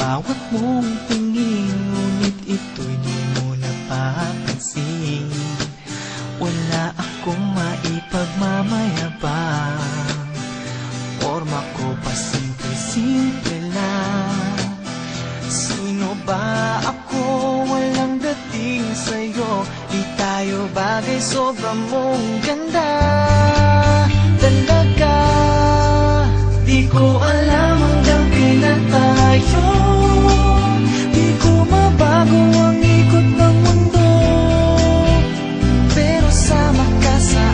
bawat mong tingin, ngunit ito'y di mo napapansin. Wala akong maipagmamayabang, forma ko pa simple-simple lang. Sino ba ako? Walang dating sa'yo, di tayo bagay, sobra mong ganda. Talaga, di ko alam hanggang kailan tayo. Di ko mabago ang ikot ng mundo, pero sama ka sa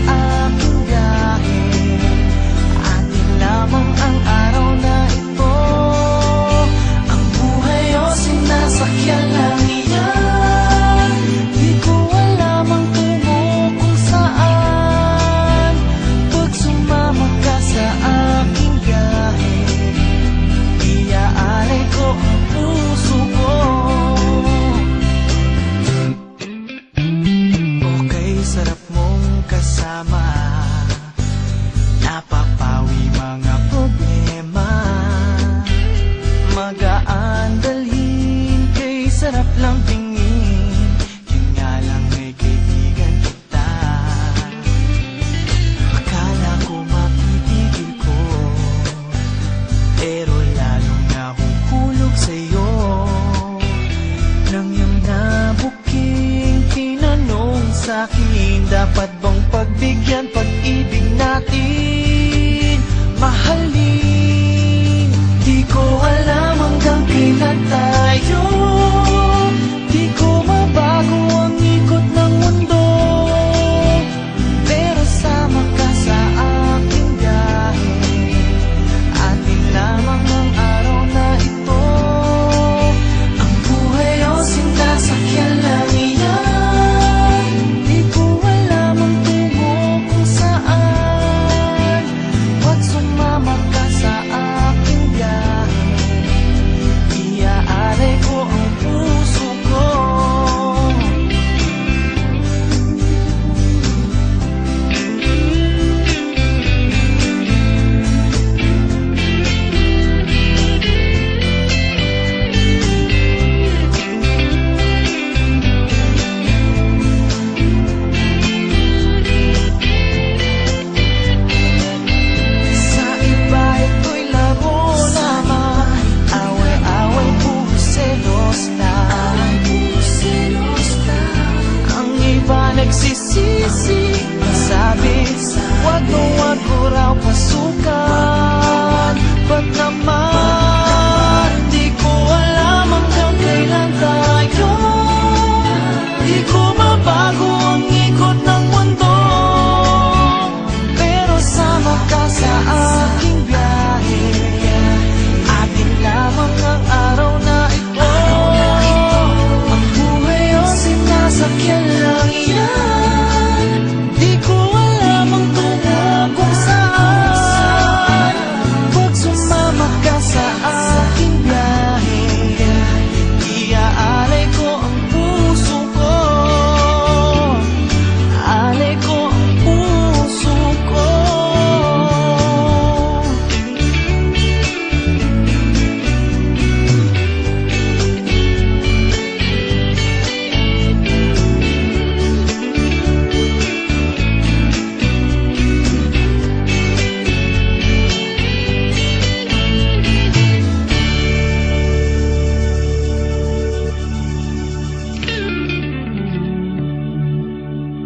aking biyahe. Atin lamang ang araw na ito. Ang buhay o sinasakyan lang iyan. Di ko alam ang tungo kung saan. Pag sumama ka sa aking biyahe, iaalay ko ang puso ko. Okay, sarap mong kasama, napapawi mga problema. Magaan dalhin, kay sarap lang tingin. Yun nga lang, may kaibigan kita. Akala ko mapipigil ko, pero lalong nahuhulog sa'yo. Nang iyong nabuking tinanong sa'kin, dapat bang pagbigyan pag-ibig natin? Mahalin